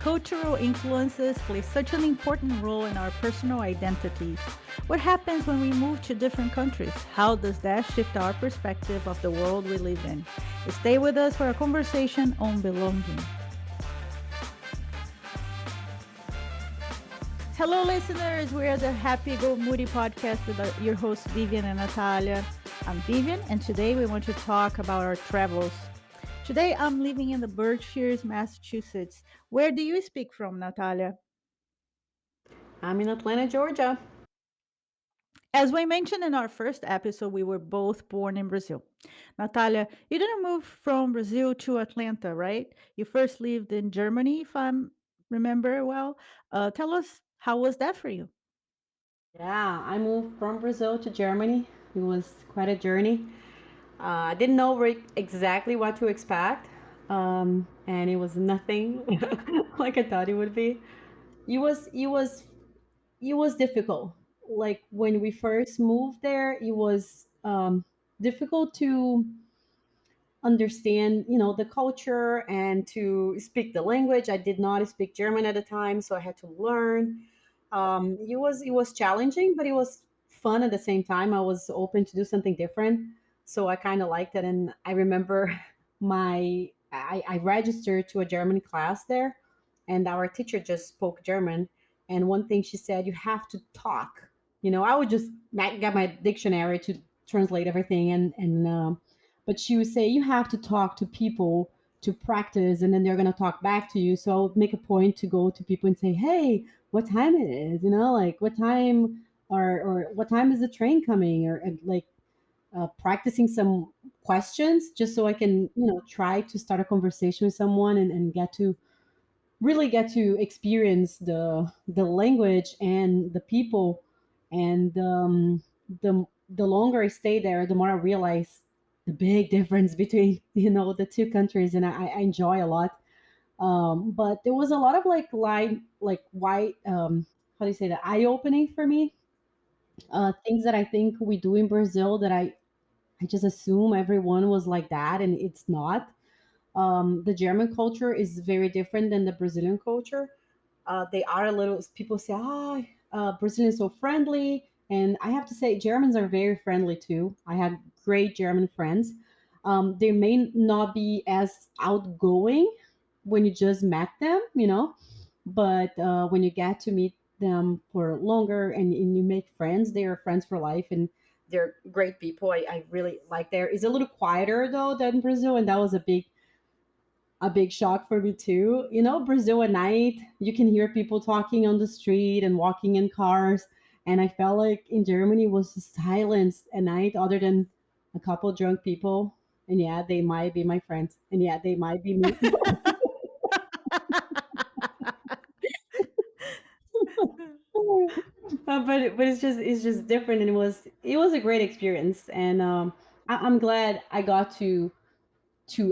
cultural influences play such an important role in our personal identities. What happens when we move to different countries? How does that shift our perspective of the world we live in? Stay with us for a conversation on belonging. Hello, listeners. We are the Happy Go Moody podcast with your hosts, Vivian and Natalia. I'm Vivian, and today we want to talk about our travels. Today, I'm living in the Berkshires, Massachusetts. Where do you speak from, Natalia? I'm in Atlanta, Georgia. As we mentioned in our first episode, we were both born in Brazil. Natalia, you didn't move from Brazil to Atlanta, right? You first lived in Germany, if I remember well. Tell us, how was that for you? Yeah, I moved from Brazil to Germany. It was quite a journey. I didn't know exactly what to expect, and it was nothing like I thought it would be. It was it was it was difficult. Like when we first moved there, it was difficult to understand, the culture and to speak the language. I did not speak German at the time, so I had to learn. It was challenging, but it was fun at the same time. I was open to do something different, so I kind of liked it. And I remember I registered to a German class there, and our teacher just spoke German. And one thing she said, you have to talk. I would just get my dictionary to translate everything, but she would say you have to talk to people to practice, and then they're going to talk back to you. So I would make a point to go to people and say, hey, what time it is, like what time, or what time is the train coming, or like practicing some questions just so I can, try to start a conversation with someone, and get to really get to experience the language and the people. And the longer I stay there, the more I realize the big difference between the two countries, and I enjoy a lot. But there was a lot of like white, how do you say that, eye opening for me. Things that I think we do in Brazil that I just assume everyone was like that, and it's not. The German culture is very different than the Brazilian culture. They are a little, people say, Brazilians so friendly. And I have to say, Germans are very friendly too. I have great German friends. They may not be as outgoing when you just met them, but when you get to meet them for longer, and you make friends, they are friends for life, and they're great people. I really like there. It's a little quieter though than Brazil, and that was a big shock for me too. Brazil at night, you can hear people talking on the street and walking in cars. And I felt like in Germany was silence at night, other than a couple drunk people. And yeah, they might be my friends. And yeah, they might be me. But it's just different, and it was a great experience. And I'm glad I got to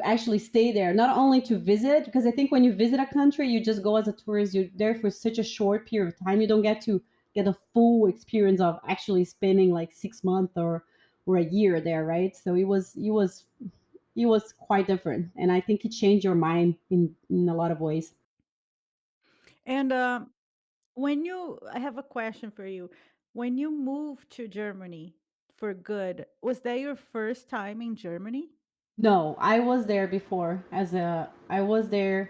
actually stay there, not only to visit, because I think when you visit a country, you just go as a tourist. You're there for such a short period of time. You don't get to get a full experience of actually spending like 6 months or a year there, right? So it was quite different, and I think it changed your mind in a lot of ways. And I have a question for you. When you moved to Germany for good, was that your first time in Germany? No, I was there before. I was there.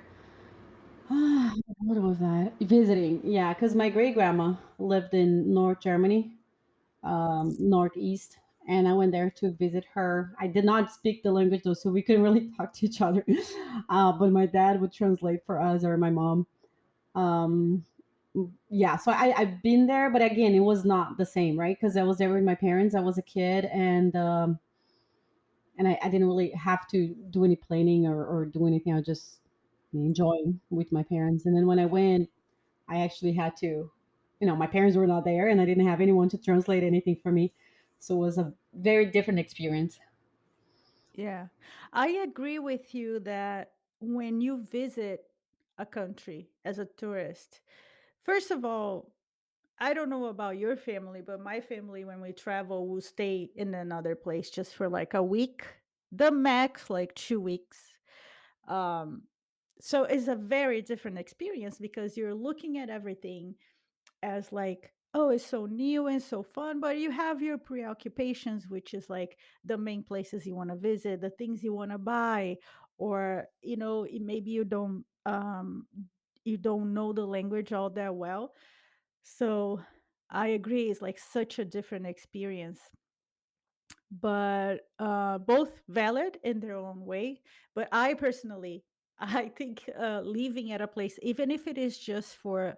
What was that? Visiting, yeah, because my great grandma lived in North Germany, northeast, and I went there to visit her. I did not speak the language though, so we couldn't really talk to each other. But my dad would translate for us, or my mom. Um, yeah, so I've been there, but again, it was not the same, right? Because I was there with my parents. I was a kid, and I didn't really have to do any planning, or do anything. I was just enjoying with my parents. And then when I went, I actually had to, my parents were not there, and I didn't have anyone to translate anything for me. So it was a very different experience. Yeah. I agree with you that when you visit a country as a tourist, first of all, I don't know about your family, but my family, when we travel, will stay in another place just for like a week, the max, like 2 weeks. Um, So it's a very different experience because you're looking at everything as like, oh, it's so new and so fun, but you have your preoccupations, which is like the main places you want to visit, the things you want to buy, or maybe you don't know the language all that well. So I agree, it's like such a different experience, but both valid in their own way. But I personally, I think living at a place, even if it is just for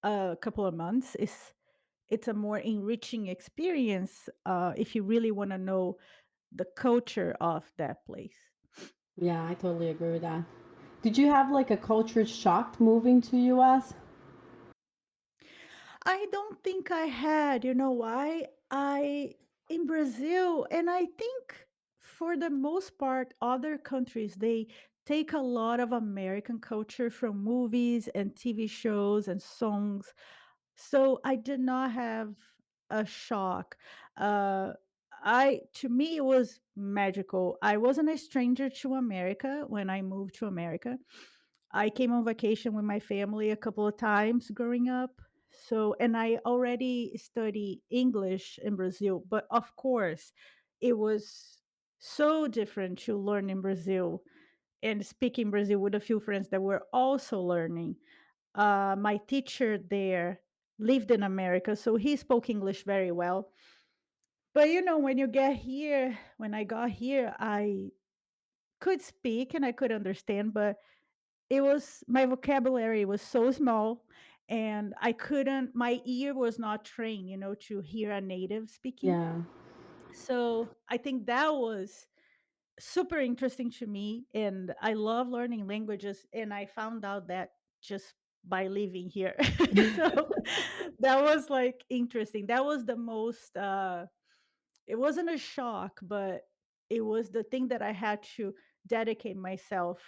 a couple of months, is it's a more enriching experience if you really want to know the culture of that place. Yeah, I totally agree with that. Did you have like a culture shock moving to US? I don't think I had. You know why? I In Brazil, and I think for the most part, other countries they take a lot of American culture from movies and TV shows and songs. So I did not have a shock. Uh, I To me it was magical. I wasn't a stranger to America when I moved to America. I came on vacation with my family a couple of times growing up. So, and I already study English in Brazil, but of course, it was so different to learn in Brazil and speak in Brazil with a few friends that were also learning. My teacher there lived in America, so he spoke English very well. But when when I got here, I could speak and I could understand, but it was my vocabulary was so small and I couldn't my ear was not trained, to hear a native speaking. Yeah. So I think that was super interesting to me, and I love learning languages, and I found out that just by living here. So that was like interesting. That was the most it wasn't a shock, but it was the thing that I had to dedicate myself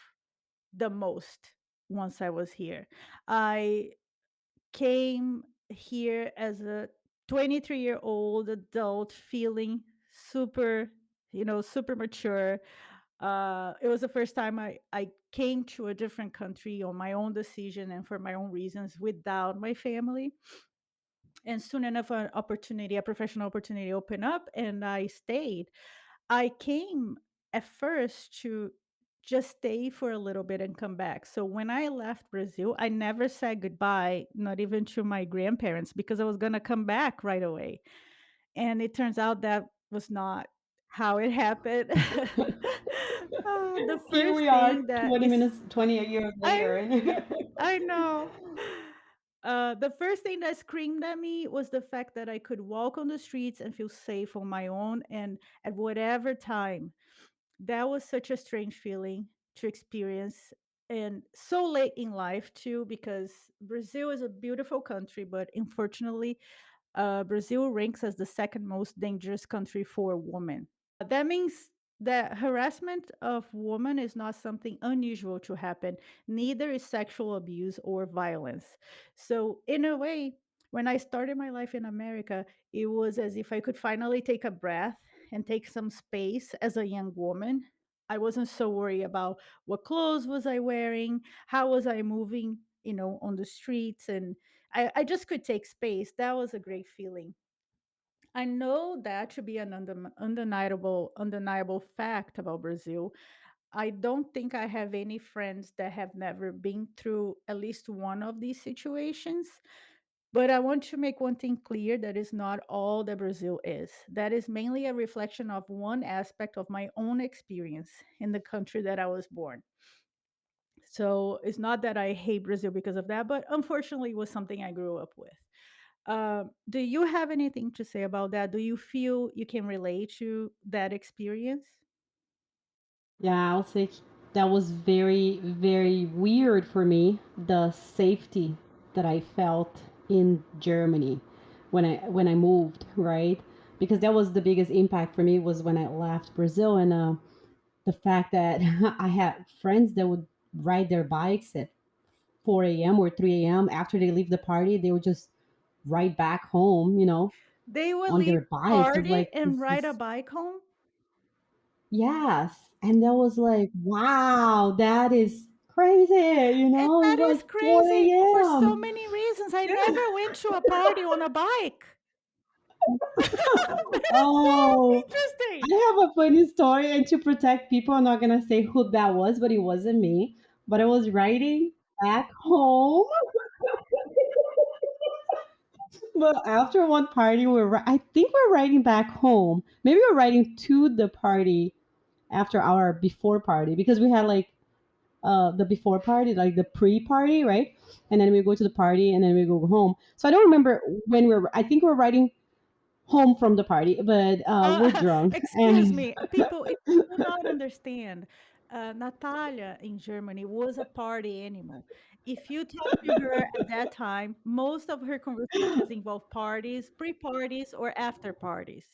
the most once I was here. I came here as a 23-year-old adult feeling super, super mature. It was the first time I came to a different country on my own decision and for my own reasons without my family. And soon enough, a professional opportunity opened up, and I stayed. I came at first to just stay for a little bit and come back. So when I left Brazil, I never said goodbye, not even to my grandparents, because I was going to come back right away. And it turns out that was not how it happened. The Here first we are, thing that 20 is minutes, 20 a year I later. I know. The first thing that screamed at me was the fact that I could walk on the streets and feel safe on my own and at whatever time. That was such a strange feeling to experience, and so late in life too, because Brazil is a beautiful country, but unfortunately, Brazil ranks as the second most dangerous country for women. That means that harassment of women is not something unusual to happen. Neither is sexual abuse or violence. So, in a way, when I started my life in America, it was as if I could finally take a breath and take some space as a young woman. I wasn't so worried about what clothes was I wearing, how was I moving, on the streets, and I just could take space. That was a great feeling. I know that to be an undeniable fact about Brazil. I don't think I have any friends that have never been through at least one of these situations. But I want to make one thing clear, that is not all that Brazil is. That is mainly a reflection of one aspect of my own experience in the country that I was born. So it's not that I hate Brazil because of that, but unfortunately, it was something I grew up with. Do you have anything to say about that? Do you feel you can relate to that experience? Yeah, I'll say that was very, very weird for me. The safety that I felt in Germany when I moved, right? Because that was the biggest impact for me was when I left Brazil, and the fact that I had friends that would ride their bikes at 4 a.m. or 3 a.m. after they leave the party, they would just ride back home, They will on leave their bikes. It's party like and this ride a is bike home? yes. And that was like, wow, that is crazy, you And know? It's that like is 4 crazy for so a.m. many reasons. I never went to a party on a bike. That is so Oh, interesting. I have a funny story, and to protect people, I'm not gonna say who that was, but it wasn't me. But I was riding back home. But after one party, I think we're riding back home. Maybe we're riding to the party after our before party because we had like the before party, like the pre-party, right? And then we go to the party and then we go home. So I don't remember when we're. I think we're riding home from the party, but we're drunk Excuse and me, people, if you do not understand, Natalia in Germany was a party animal. If you talk to her at that time, most of her conversations involve parties, pre-parties, or after parties.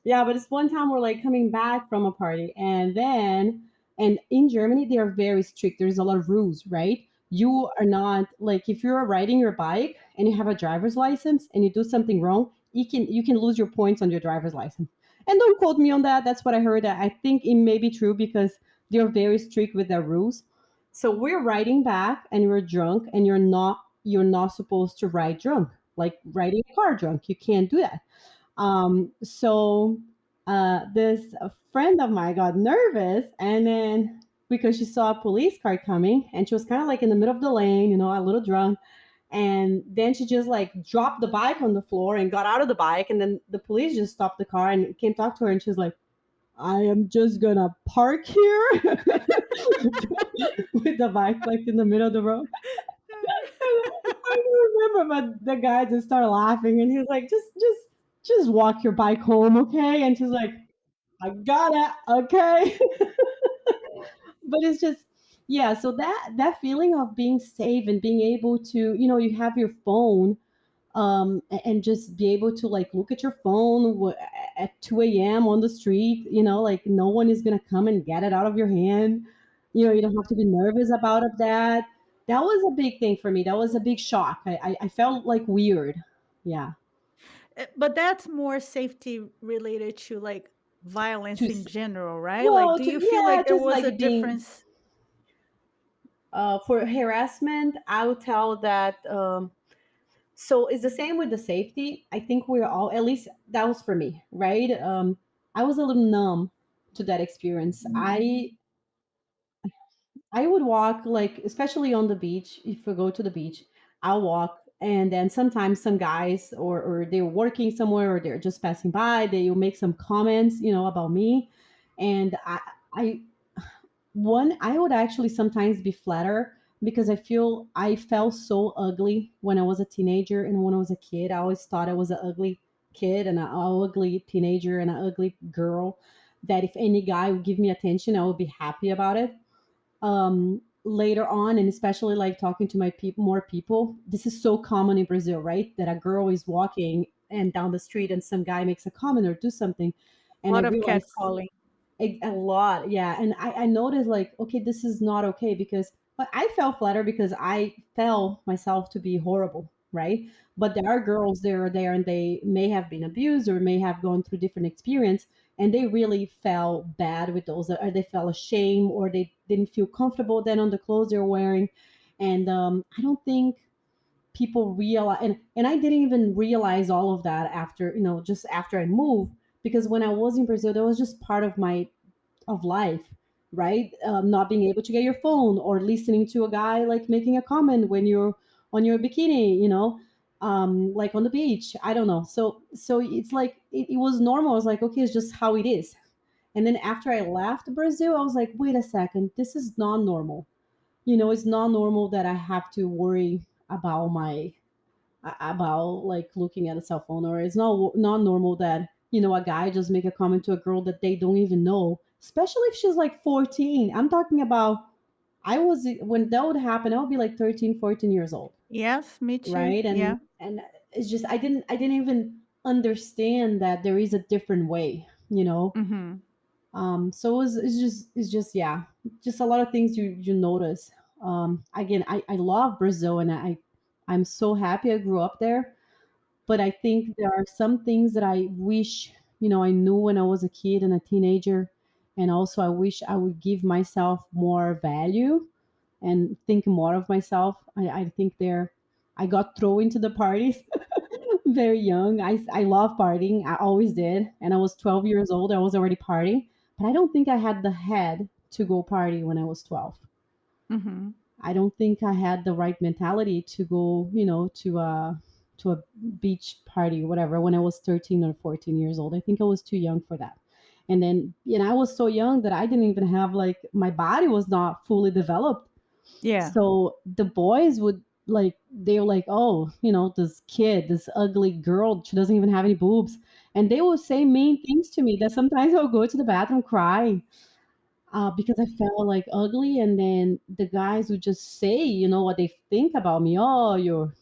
yeah, but it's one time we're like coming back from a party, and then and in Germany they are very strict. There's a lot of rules, right? You are not like if you're riding your bike and you have a driver's license and you do something wrong, you can lose your points on your driver's license. And don't quote me on that. That's what I heard. I think it may be true because they're very strict with their rules. So we're riding back and you're drunk and you're not supposed to ride drunk, like riding a car drunk. You can't do that. So this a friend of mine got nervous, and then because she saw a police car coming, and she was kind of like in the middle of the lane, a little drunk, and then she just like dropped the bike on the floor and got out of the bike, and then the police just stopped the car and came talk to her, and she was like, "I am just gonna park here with the bike like in the middle of the road." I don't remember, but the guy just started laughing, and he was like, "Just walk your bike home, okay?" And she's like, "I got it, okay." But it's just, yeah. So that feeling of being safe and being able to, you have your phone, and just be able to like look at your phone at 2 a.m. on the street, like no one is gonna come and get it out of your hand. You don't have to be nervous about it. That was a big thing for me. That was a big shock. I felt like weird. Yeah. But that's more safety related to like To violence in s- general, right? Like, well, do you feel like there just was a like being difference? for harassment, I would tell that. So it's the same with the safety. I think we're all, at least that was for me, right? I was a little numb to that experience. I would walk, like, especially on the beach. If we go to the beach, I'll walk, and then sometimes some guys, or they're working somewhere, or they're just passing by, they will make some comments, about me, and I I would actually sometimes be flattered because I felt so ugly when I was a teenager and when I was a kid. I always thought I was an ugly kid and an ugly teenager and an ugly girl. That if any guy would give me attention, I would be happy about it. Later on, and especially like talking to more people, this is so common in Brazil, right? That a girl is walking and down the street and some guy makes a comment or do something, A and I lot of realize catcalling. a lot, yeah. And I noticed like, okay, this is not okay because, but I felt flattered because I felt myself to be horrible, right? But there are girls there and they may have been abused or may have gone through different experience, and they really felt bad with those, or they felt ashamed, or they didn't feel comfortable then on the clothes they're wearing. And I don't think people realize, and I didn't even realize all of that after, just after I moved, because when I was in Brazil, that was just part of life, right? Not being able to get your phone, or listening to a guy like making a comment when you're on your bikini, like on the beach. I don't know. So it's like it was normal. I was like, okay, it's just how it is. And then after I left Brazil, I was like, wait a second, this is not normal. It's not normal that I have to worry about about like looking at a cell phone, or it's not normal that a guy just make a comment to a girl that they don't even know, especially if she's like 14. I'm talking about, I was, when that would happen, I would be like 13, 14 years old, Yes, me too. right? Yeah. And it's just I didn't even understand that there is a different way. Hmm. So it's just yeah, just a lot of things you notice. Again, I love Brazil, and I'm so happy I grew up there, but I think there are some things that I wish, I knew when I was a kid and a teenager, and also I wish I would give myself more value, and think more of myself. I think there, I got thrown into the parties very young. I love partying. I always did. And I was 12 years old. I was already partying. But I don't think I had the head to go party when I was 12. Hmm. I don't think I had the right mentality to go, to a beach party, whatever, when I was 13 or 14 years old. I think I was too young for that. And then, I was so young that I didn't even have, like, my body was not fully developed. Yeah. So the boys would, like, they were like, oh, this kid, this ugly girl, she doesn't even have any boobs. And they would say mean things to me that sometimes I would go to the bathroom crying, because I felt like ugly. And then the guys would just say, what they think about me. Oh, you're,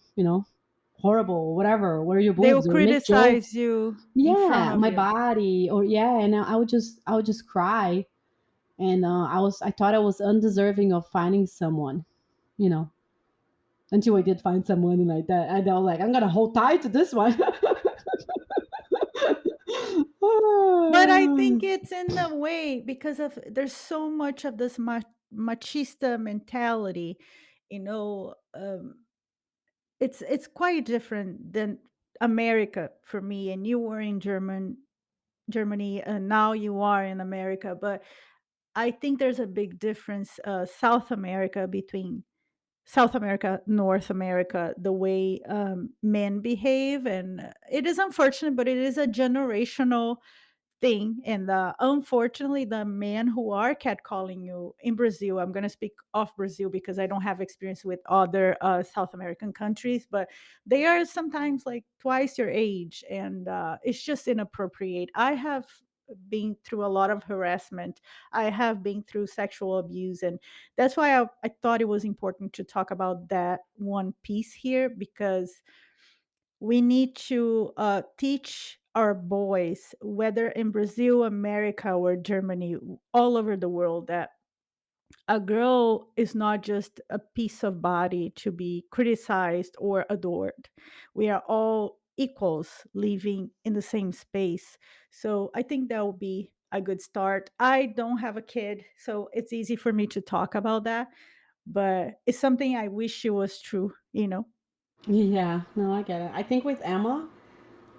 horrible, whatever. What are your They will boobs? Or make jokes. criticize you in front Yeah, of my you. body, or yeah, and I would just cry, and I thought I was undeserving of finding someone, you know, until I did find someone, and like that, and I was like, I'm gonna hold tight to this one. But I think it's in a way because of there's so much of this machista mentality, you know. It's quite different than America for me. And you were in Germany, and now you are in America. But I think there's a big difference, South America, North America, the way men behave, and it is unfortunate, but it is a generational thing. And unfortunately, the men who are catcalling you in Brazil, I'm going to speak of Brazil because I don't have experience with other South American countries, but they are sometimes like twice your age, and it's just inappropriate. I have been through a lot of harassment. I have been through sexual abuse, and that's why I thought it was important to talk about that one piece here, because we need to teach our boys, whether in Brazil, America, or Germany, all over the world, that a girl is not just a piece of body to be criticized or adored. We are all equals living in the same space. So I think that will be a good start. I don't have a kid, so it's easy for me to talk about that, but it's something I wish it was true, you know? Yeah, no, I get it. I think with Emma,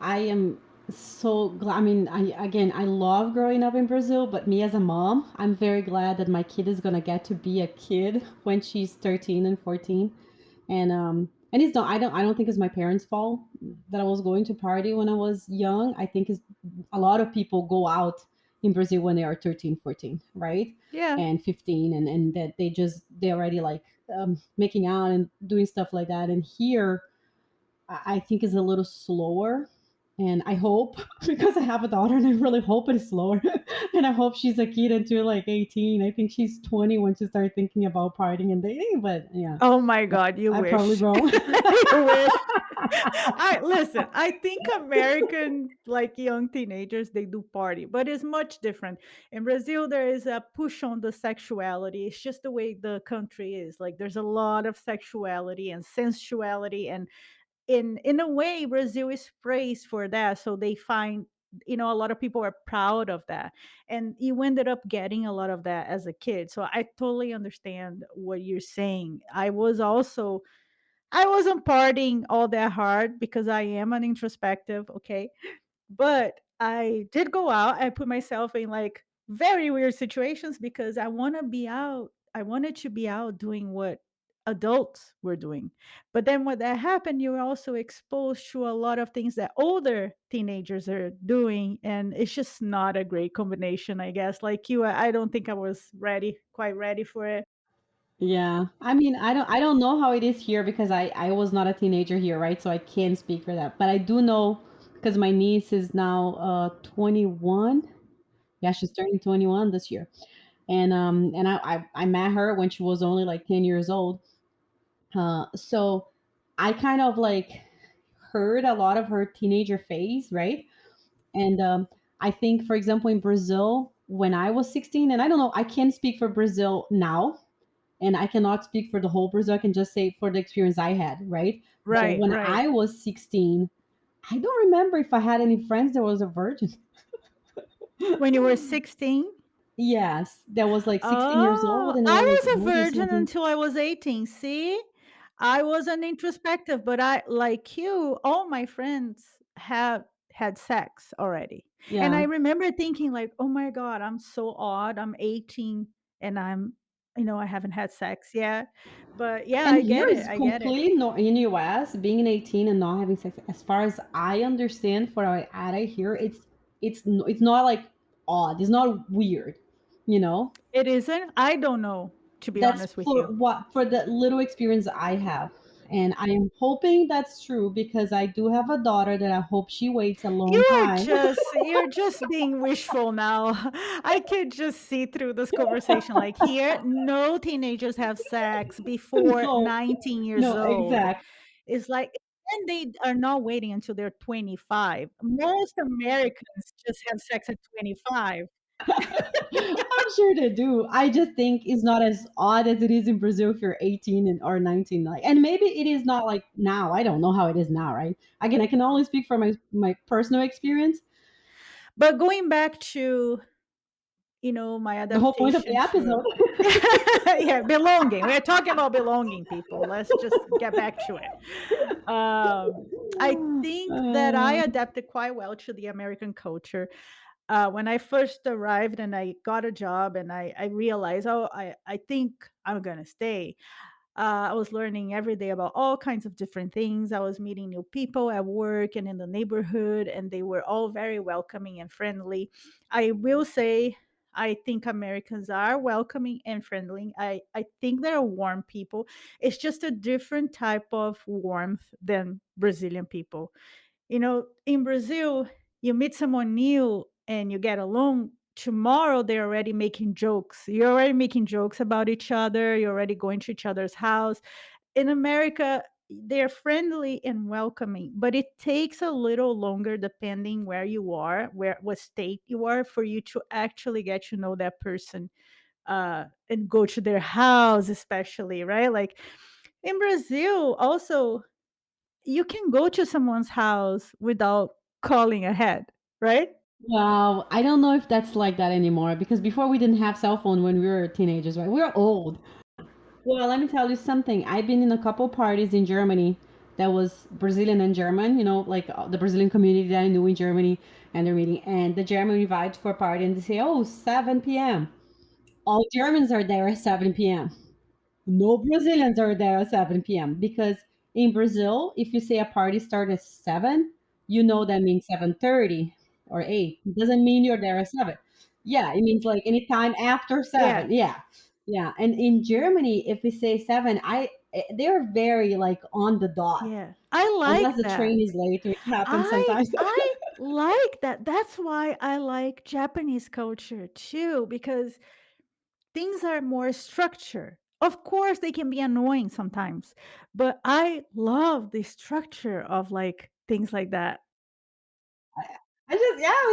I am so glad. I mean, I love growing up in Brazil, but me as a mom, I'm very glad that my kid is gonna get to be a kid when she's 13 and 14. And it's not, I don't think it's my parents' fault that I was going to party when I was young. I think it's a lot of people go out in Brazil when they are 13, 14, right? Yeah. And 15, and that they already like, making out and doing stuff like that. And here I think is a little slower. And I hope, because I have a daughter, and I really hope it's slower. And I hope she's a kid until like 18. I think she's 20 when she started thinking about partying and dating. But yeah, Oh my god, you I'm probably wish. wrong. You wish. I listen, I think American like young teenagers they do party, but it's much different. In Brazil there is a push on the sexuality. It's just the way the country is. Like there's a lot of sexuality and sensuality, and in a way Brazil is praised for that, so they find, a lot of people are proud of that, and you ended up getting a lot of that as a kid. So I totally understand what you're saying. I wasn't partying all that hard because I am an introspective, okay? But I did go out. I put myself in like very weird situations because I want to be out. I wanted to be out doing what adults were doing. But then when that happened, you're also exposed to a lot of things that older teenagers are doing. And it's just not a great combination, I guess. Like you, I don't think I was quite ready for it. Yeah. I mean, I don't know how it is here because I was not a teenager here, right? So I can't speak for that. But I do know because my niece is now 21. Yeah, she's turning 21 this year. And I met her when she was only like 10 years old. So I kind of like heard a lot of her teenager phase, right? And I think, for example, in Brazil, when I was 16, and I don't know, I can't speak for Brazil now, and I cannot speak for the whole Brazil. I can just say for the experience I had, right? But Right, when right. I was 16, I don't remember if I had any friends that was a virgin. When you were 16? Yes, that was like 16 years old, Oh, and I I was like was a moving virgin something. until I was 18. See? I wasn't introspective, but I like you, all my friends have had sex already. And I Yeah. remember thinking like, "Oh my god, I'm so odd. I'm 18 and I haven't had sex yet." But yeah, And I here get it. is I get it. completely not in US, being an 18 and not having sex. As far as I understand, for our adult here, it's not like odd. It's not weird, you know. It isn't? I don't know, to be That's honest with for you. what for the little experience I have, and I am hoping that's true because I do have a daughter that I hope she waits a long time. You're just being wishful now. I could just see through this conversation. Like here, no teenagers have sex before No, 19 years no, old. exactly. It's like and they are not waiting until they're 25. Most Americans just have sex at 25. I'm sure they do. I just think it's not as odd as it is in Brazil if you're 18 and or 19. Like, and maybe it is not like now. I don't know how it is now, right? Again, I can only speak from my personal experience. But going back to, my The whole point of the adaptation episode. to yeah, belonging. We're talking about belonging, people. Let's just get back to it. I think that I Uh, adapted quite well to the American culture. When I first arrived and I got a job and I realized, oh, I think I'm going to stay. I was learning every day about all kinds of different things. I was meeting new people at work and in the neighborhood, and they were all very welcoming and friendly. I will say, I think Americans are welcoming and friendly. I think they're warm people. It's just a different type of warmth than Brazilian people. In Brazil, you meet someone new and you get along. Tomorrow, they're already making jokes. You're already making jokes about each other. You're already going to each other's house. In America, they're friendly and welcoming, but it takes a little longer depending where you are, what state you are, for you to actually get to know that person and go to their house, especially, right? Like in Brazil, also you can go to someone's house without calling ahead, right? wow, I don't know if that's like that anymore because before we didn't have cell phone when we were teenagers, right? We were old. Well, let me tell you something. I've been in a couple parties in Germany that was Brazilian and German, like the Brazilian community that I knew in Germany and they're meeting. And the German invite for a party and they say, oh, 7 p.m. All Germans are there at 7 p.m. No Brazilians are there at 7 p.m. because in Brazil, if you say a party starts at 7, you know that means 7:30 or 8. It doesn't mean you're there at 7. Yeah, it means like any time after Yeah, 7. Yeah. Yeah. And in Germany, if we say 7, they're very like on the dot. yeah. I Unless like the that. train is late, which happens I sometimes. I like that. That's why I like Japanese culture too, because things are more structured. Of course, they can be annoying sometimes, but I love the structure of like things like that. I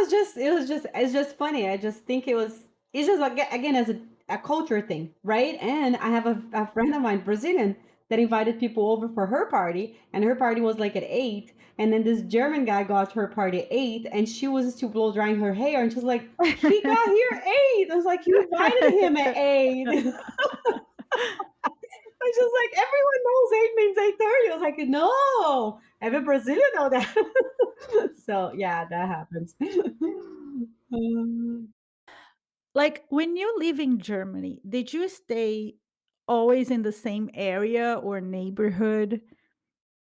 just yeah, it's just funny. I just think it's just like again as a culture thing, right? And I have a friend of mine, Brazilian, that invited people over for her party, and her party was like at 8, and then this German guy got to her party at 8, and she was still blow drying her hair, and she's like, he got here at 8. I was like, you invited him at 8. I was just like, everyone knows 8 means 8:30. I was like, no, every Brazilian know that. So yeah, that happens. Like when you live in Germany, did you stay always in the same area or neighborhood?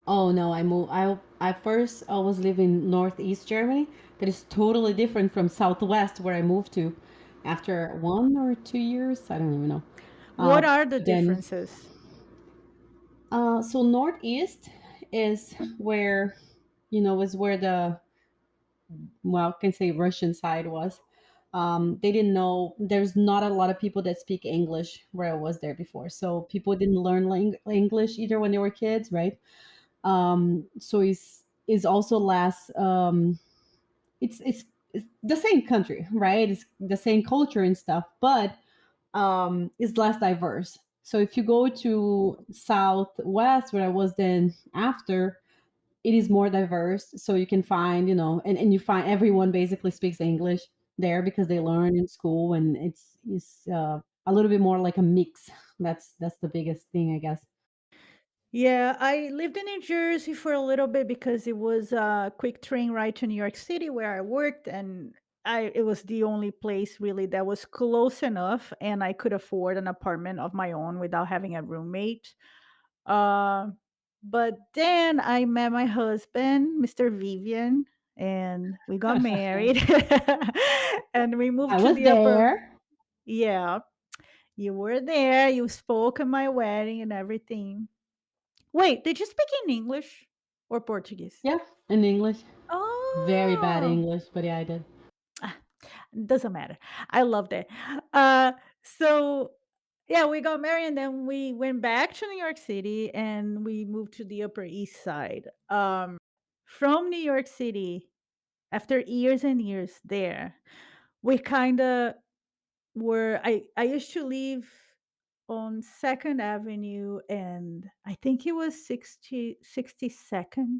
Oh no, I moved. I first I was living northeast Germany. That is totally different from southwest where I moved to after 1 or 2 years. I don't even know. What are the Then differences? so northeast is where is where the well, I can say Russian side was. They didn't know there's not a lot of people that speak English where I was there before, so people didn't learn English either when they were kids, right? So it's also less. It's the same country, right? It's the same culture and stuff, but it's less diverse. So if you go to Southwest, where I was then after, it is more diverse. So you can find, and you find everyone basically speaks English. there because they learn in school, and it's a little bit more like a mix. That's the biggest thing, I guess. Yeah, I lived in New Jersey for a little bit because it was a quick train ride to New York City where I worked, and I it was the only place really that was close enough and I could afford an apartment of my own without having a roommate. Uh, but then I met my husband, Mr. Vivian, and we got married. And we moved I to was the upper. there. Yeah, you were there. You spoke at my wedding and everything. Wait, did you speak in English or Portuguese? Yeah, in English. Very bad Oh, English, but yeah, I did. ah, doesn't matter. I loved it. Uh, so yeah, we got married and then we went back to New York City and we moved to the Upper East Side. From New York City, after years and years there, we kind of were. I used to live on Second Avenue, and I think it was 62nd.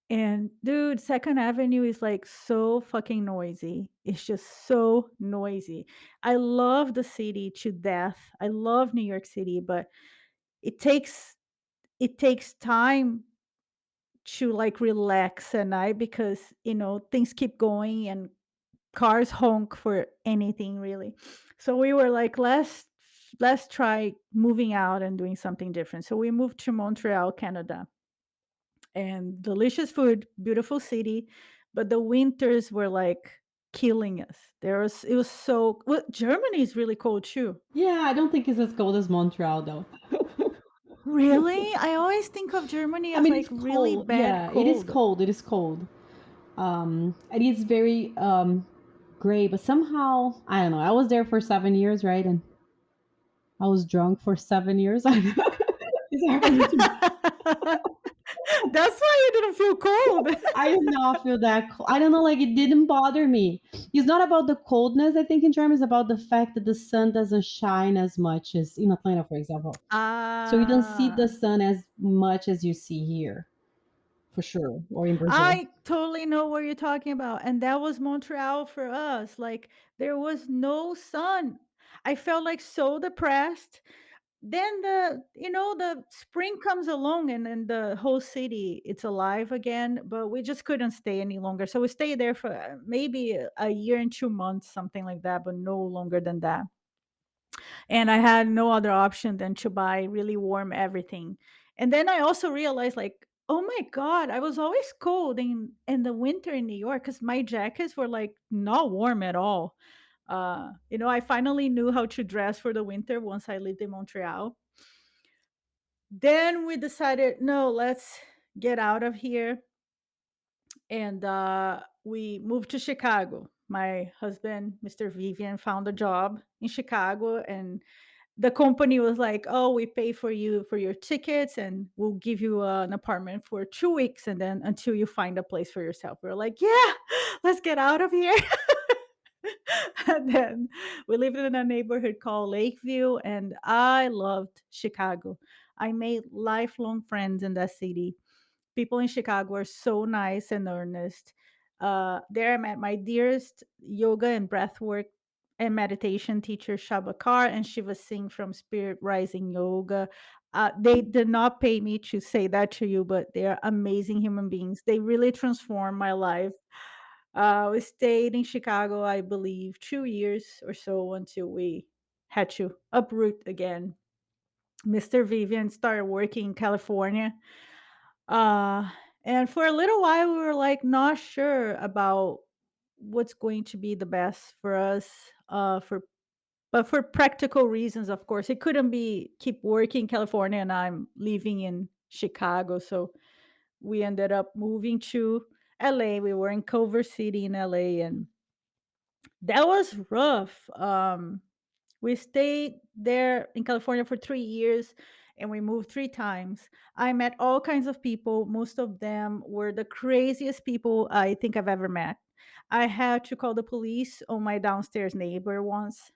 And dude, Second Avenue is like so fucking noisy. It's just so noisy. I love the city to death. I love New York City, but it takes it takes time to like relax at night because things keep going and cars honk for anything really. So we were like, let's try moving out and doing something different. So we moved to Montreal, Canada, and delicious food, beautiful city, but the winters were like killing us. It was so well, Germany is really cold too. Yeah, I don't think it's as cold as Montreal though. Really? I always think of Germany I as mean, like it's really cold. bad Yeah, it is cold. cold. It is cold. It is very gray, but somehow I don't know. I was there for 7 years, right? And I was drunk for 7 years. It's hard for me to. That's why you didn't feel cold. I did not feel that cold. I don't know, like it didn't bother me. It's not about the coldness, I think, in Germany, it's about the fact that the sun doesn't shine as much as in Atlanta, for example. So you don't see the Ah, sun as much as you see here, for sure, or in Brazil. I totally know what you're talking about. And that was Montreal for us. Like, there was no sun. I felt like so depressed. Then the spring comes along and then the whole city it's alive again, but we just couldn't stay any longer. So we stayed there for maybe a year and 2 months, something like that, but no longer than that. And I had no other option than to buy really warm everything. And then I also realized, like, oh my god, I was always cold in the winter in New York because my jackets were like not warm at all. I finally knew how to dress for the winter once I lived in Montreal. Then we decided, no, let's get out of here. And we moved to Chicago. My husband, Mr. Vivian, found a job in Chicago, and the company was like, "Oh, we pay for you for your tickets, and we'll give you an apartment for 2 weeks, and then until you find a place for yourself." We are like, "Yeah, let's get out of here." And then we lived in a neighborhood called Lakeview, and I loved Chicago. I made lifelong friends in that city. People in Chicago are so nice and earnest. There I met my dearest yoga and breathwork and meditation teacher, Shaba Kar and Shiva Singh from Spirit Rising Yoga. They did not pay me to say that to you, but they are amazing human beings. They really transformed my life. We stayed in Chicago, I believe, 2 years or so until we had to uproot again. Mr. Vivian started working in California. Uh, and for a little while, we were like not sure about what's going to be the best for us. For practical reasons, of course, it couldn't be keep working in California, and I'm living in Chicago. So we ended up moving to LA. We were in Culver City in LA, and that was rough. We stayed there in California for 3 years and we moved 3 times. I met all kinds of people. Most of them were the craziest people I think I've ever met. I had to call the police on my downstairs neighbor once.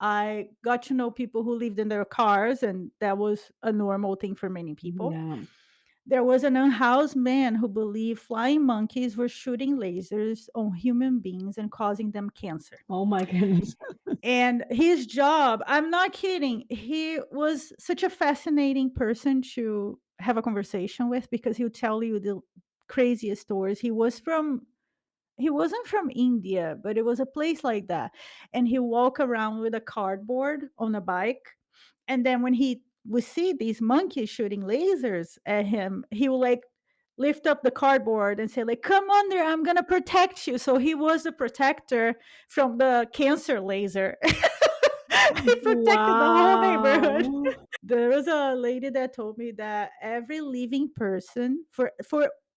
I got to know people who lived in their cars, and that was a normal thing for many people. Yeah. There was an unhoused man who believed flying monkeys were shooting lasers on human beings and causing them cancer. Oh my goodness. And his job, I'm not kidding, he was such a fascinating person to have a conversation with because he'll tell you the craziest stories. He wasn't from India, but it was a place like that. And he walk around with a cardboard on a bike. And then when he would see these monkeys shooting lasers at him, he would like lift up the cardboard and say, like, come on there, I'm gonna protect you. So he was the protector from the cancer laser. He protected the whole neighborhood. Wow. There was a lady that told me that every living person, for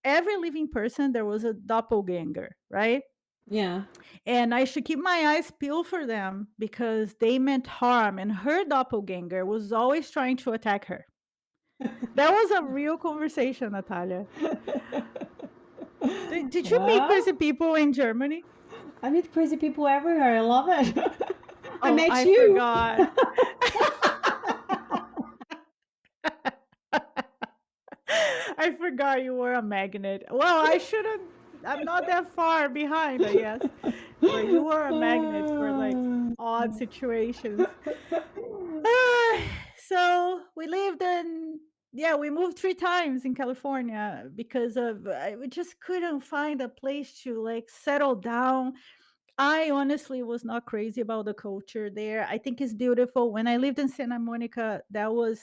every living person, there was a doppelganger, right? Yeah. And I should keep my eyes peeled for them because they meant harm. And her doppelganger was always trying to attack her. That was a real conversation, Natalia. Did you meet crazy Well, people in Germany? I meet crazy people everywhere. I love it. I Oh, met I you. forgot. I forgot you were a magnet. Well, I shouldn't. I'm not that far behind, I guess. But you were a magnet for like odd situations. So we lived in, yeah, we moved 3 times in California because of, we just couldn't find a place to like settle down. I honestly was not crazy about the culture there. I think it's beautiful. When I lived in Santa Monica, that was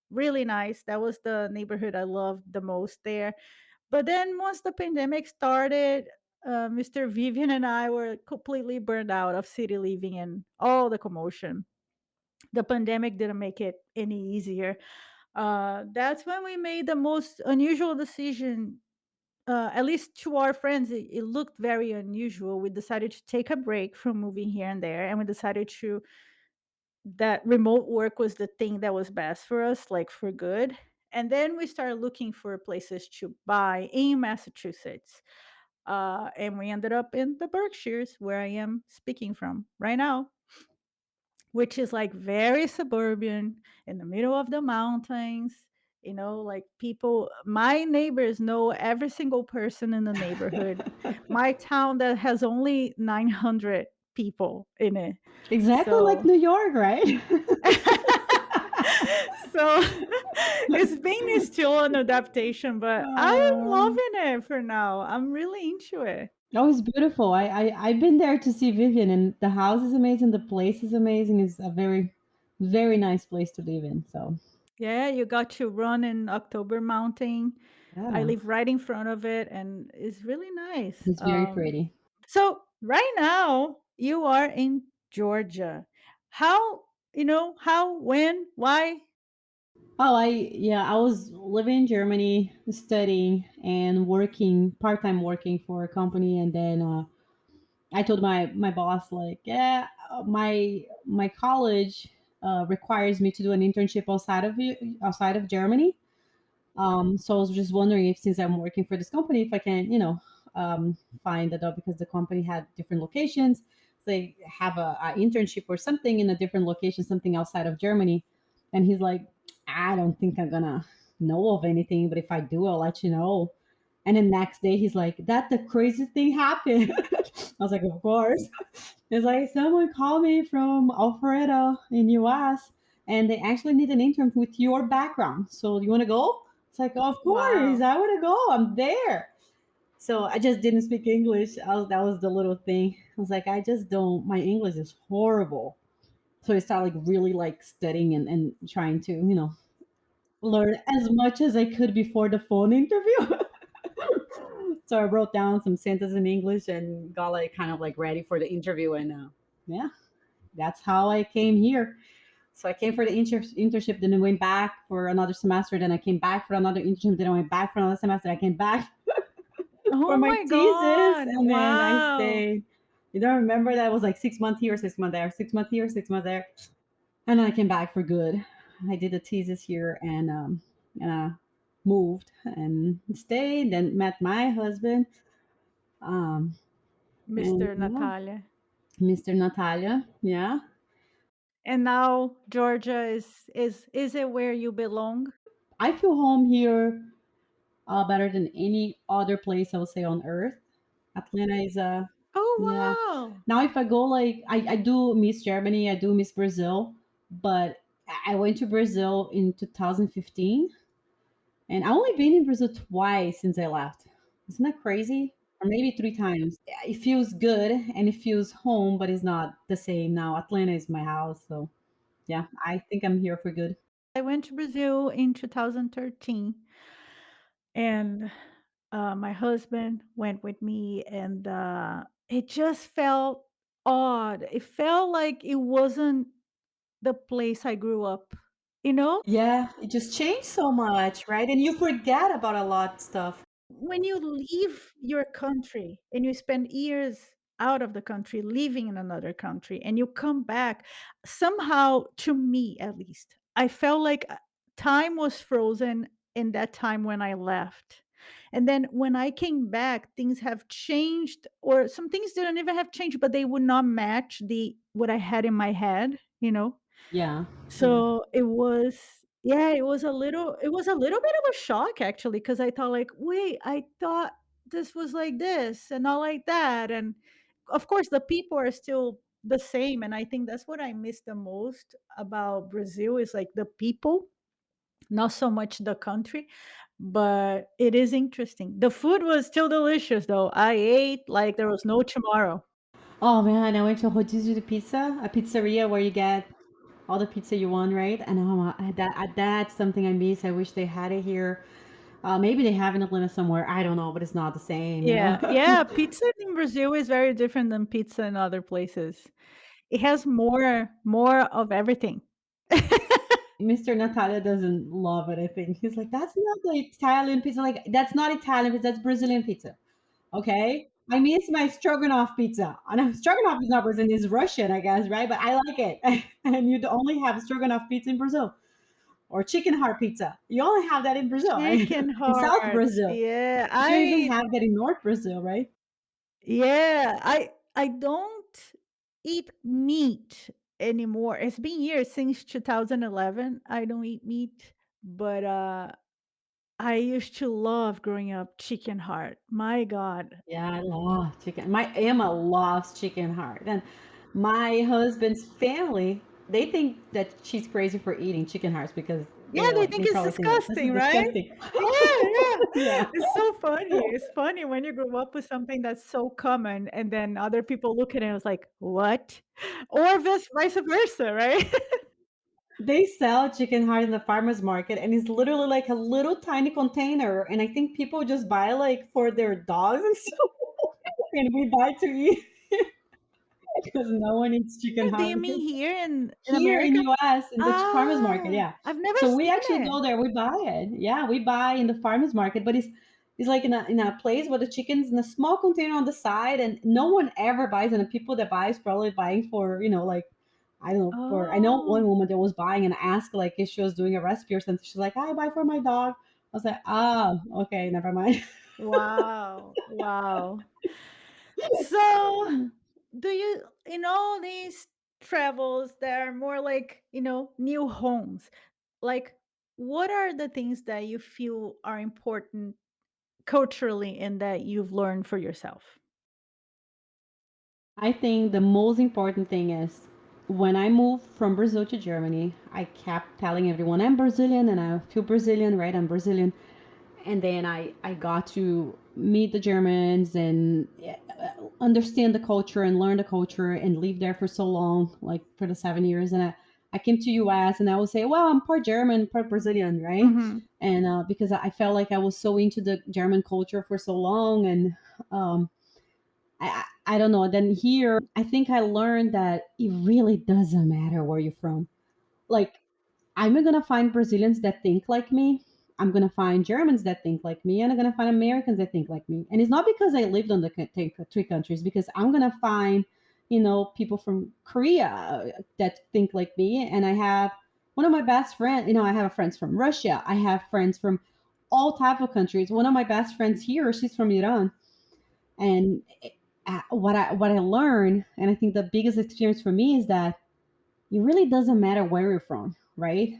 really nice. That was the neighborhood I loved the most there. But then once the pandemic started, Mr. Vivian and I were completely burned out of city living and all the commotion. The pandemic didn't make it any easier. That's when we made the most unusual decision. At least to our friends, it looked very unusual. We decided to take a break from moving here and there, and we decided to that remote work was the thing that was best for us, like for good. And then we started looking for places to buy in Massachusetts. And we ended up in the Berkshires, where I am speaking from right now, which is like very suburban in the middle of the mountains. You know, like people, my neighbors know every single person in the neighborhood. My town that has only 900 people in it. Exactly like So New York, right? so it's been still an adaptation, but I'm Uh, loving it for now. I'm really into it. oh, it's beautiful. I've been there to see Vivian, and the house is amazing. The place is amazing. It's a very, very nice place to live in. So Yeah, you got to run in October Mountain. I yeah, live right in front of it, and it's really nice. it's very pretty. So right now you are in Georgia. How, how, when, why? Oh, I was living in Germany, studying and working part time, working for a company, and then I told my boss like, yeah, my college requires me to do an internship outside of Germany. So I was just wondering if, since I'm working for this company, if I can, find a job because the company had different locations. So they have a internship or something in a different location, something outside of Germany. And he's like, I don't think I'm gonna know of anything, but if I do, I'll let you know. And the next day, he's like, that the craziest thing happened. I was like, of course. It's like someone called me from Alfredo in US, and they actually need an intern with your background. So you want to go? It's like, of course, Wow. I want to go. I'm there. So I just didn't speak English. That was the little thing. I was like, I just don't. My English is horrible. So I started like really like studying and trying to learn as much as I could before the phone interview. So I wrote down some sentences in English and got like kind of like ready for the interview. And yeah, that's how I came here. So I came for the internship, then I went back for another semester, then I came back for another internship, then I went back for another semester, I came back for Oh my my thesis, God. and then I Wow. stayed. You don't remember that it was like 6 months here, 6 months there, 6 months here, 6 months there, and then I came back for good. I did a thesis here and moved and stayed, then met my husband, um, and Mr. yeah, Natalia. Mr. Natalia, yeah. And now Georgia is it where you belong? I feel home here. better than any other place I would say on earth. Atlanta is a yeah. Oh, wow. Now if I go like I do miss Germany, I do miss Brazil, but I went to Brazil in 2015 and I only been in Brazil twice since I left. Isn't that crazy? Or maybe three times. It feels good and it feels home, but it's not the same now. Atlanta is my house, so yeah, I think I'm here for good. I went to Brazil in 2013, and my husband went with me, and it just felt odd. It felt like it wasn't the place I grew up, you know? Yeah, it just changed so much, right? And you forget about a lot of stuff. When you leave your country and you spend years out of the country, living in another country, and you come back, somehow, to me at least, I felt like time was frozen in that time when I left. And then when I came back, things have changed, or some things didn't even have changed, but they would not match the what I had in my head, you know? Yeah, yeah. So it was, yeah, it was a little bit of a shock actually, because I thought like, "Wait, I thought this was like this and not like that." And of course, the people are still the same, and I think that's what I miss the most about Brazil is like the people, not so much the country, but it is interesting. The food was still delicious though. I ate like there was no tomorrow. Oh man, I went to a Rodizio de Pizza, a pizzeria where you get all the pizza you want, right? And that's something I miss. I wish they had it here. Maybe they have in Atlanta somewhere. I don't know, but it's not the same, you Yeah, know. yeah, pizza in Brazil is very different than pizza in other places. It has more of everything. Mr. Natalia doesn't love it, I think. He's like, that's not the Italian pizza. Like, that's not Italian pizza, that's Brazilian pizza. Okay? I miss my stroganoff pizza. I know stroganoff is not Brazilian, it's Russian, I guess, right? But I like it. And you only have stroganoff pizza in Brazil. Or chicken heart pizza. You only have that in Brazil, right? Chicken In South hearts, Brazil. yeah, You don't even have that in North Brazil, right? I don't eat meat anymore. It's been years since 2011, I don't eat meat, but, I used to love growing up chicken heart. My god. Yeah, I love chicken. My Emma loves chicken heart. And my husband's family, they think that she's crazy for eating chicken hearts because Yeah, they they think it's probably think like this is disgusting, right? disgusting. Yeah, yeah. Yeah. It's so funny. It's funny when you grow up with something that's so common and then other people look at it and it's like, "What?" Or vice versa, right? They sell chicken heart in the farmer's market and it's literally like a little tiny container. And I think people just buy like for their dogs and stuff. And we buy to eat because no one eats chicken Do heart. you mean here in Here in America? US in the farmers market, Ah, yeah. I've never So we seen actually it. go there, we buy it. Yeah, we buy in the farmers market, but it's like in a place where the chicken's in a small container on the side and no one ever buys and the people that buy is probably buying for, you know, like I don't know, for I know one Oh, woman that was buying and asked like if she was doing a recipe or something. She's like, I buy for my dog. I was like, oh, okay, never mind. wow, wow. So, do you in all these travels that are more like, new homes, like, what are the things that you feel are important culturally and that you've learned for yourself? I think the most important thing is when I moved from Brazil to Germany, I kept telling everyone I'm Brazilian and I feel Brazilian, right? I'm Brazilian. And then I got to meet the Germans and understand the culture and learn the culture and live there for so long, like for the 7 years. And I came to US and I would say, well, I'm part German, part Brazilian, right? Mhm. And because I felt like I was so into the German culture for so long and I don't know. Then here, I think I learned that it really doesn't matter where you're from. Like, I'm gonna find Brazilians that think like me. I'm gonna find Germans that think like me, and I'm gonna find Americans that think like me. And it's not because I lived on the three countries, because I'm gonna find, people from Korea that think like me, and I have one of my best friends. I have friends from Russia. I have friends from all type of countries. One of my best friends here, she's from Iran, and what I learned, and I think the biggest experience for me is that it really doesn't matter where you're from, right?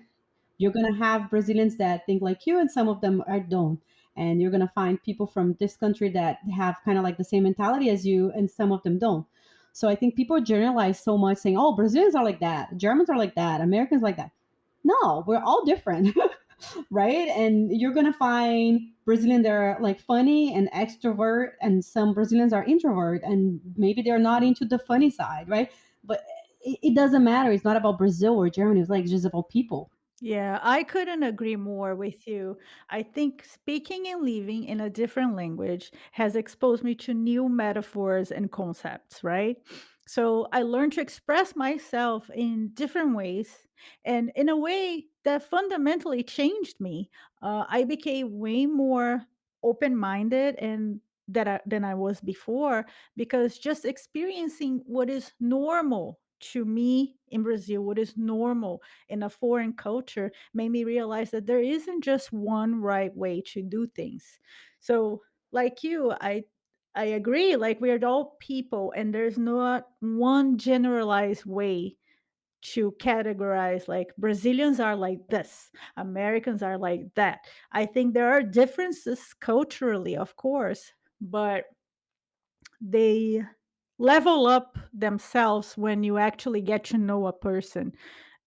You're gonna have Brazilians that think like you, and some of them are don't. and you're gonna find people from this country that have kind of like the same mentality as you, and some of them don't. So I think people generalize so much, saying, "Oh, Brazilians are like that, Germans are like that, Americans like that." No, we're all different. Right? And you're gonna find Brazilians that are like funny and extrovert, and some Brazilians are introvert, and maybe they're not into the funny side, right? But it doesn't matter. It's not about Brazil or Germany. It's like just about people. Yeah, I couldn't agree more with you. I think speaking and living in a different language has exposed me to new metaphors and concepts, right? So I learned to express myself in different ways, and in a way that fundamentally changed me. I became way more open minded and than I was before, because just experiencing what is normal to me in Brazil, what is normal in a foreign culture, made me realize that there isn't just one right way to do things. So, like you, I agree. Like, we're all people, and there's not one generalized way to categorize, like, Brazilians are like this, Americans are like that. I think there are differences culturally, of course, but they level up themselves when you actually get to know a person,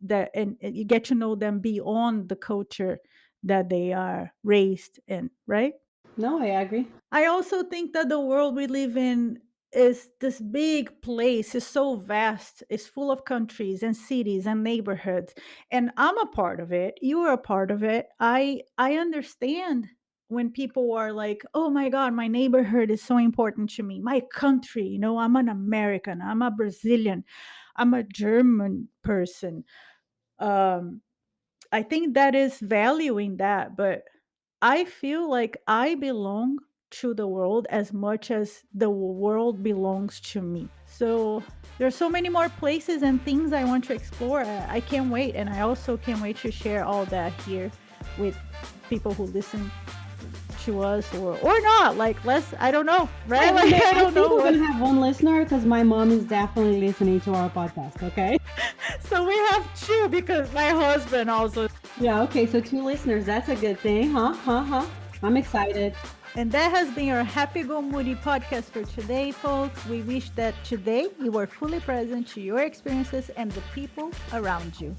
that and you get to know them beyond the culture that they are raised in, right? No, I agree. I also think that the world we live in is this big place, is so vast, it's full of countries and cities and neighborhoods, and I'm a part of it, you are a part of it. I understand when people are like, oh my god, my neighborhood is so important to me, my country, I'm an American, I'm a Brazilian, I'm a German person. um I think that is valuing that, but I feel like I belong to the world as much as the world belongs to me. So there's so many more places and things I want to explore. I can't wait, and I also can't wait to share all that here with people who listen to us, or not. Like, let's, I don't know, right? Oh, Like, I I don't think know we're what. gonna have one listener because my mom is definitely listening to our podcast. Okay. So we have two, because my husband also. Yeah. Okay. So two listeners. That's a good thing, huh? Huh? Huh? I'm excited. And that has been our Happy Go Moody podcast for today, folks. We wish that today you were fully present to your experiences and the people around you.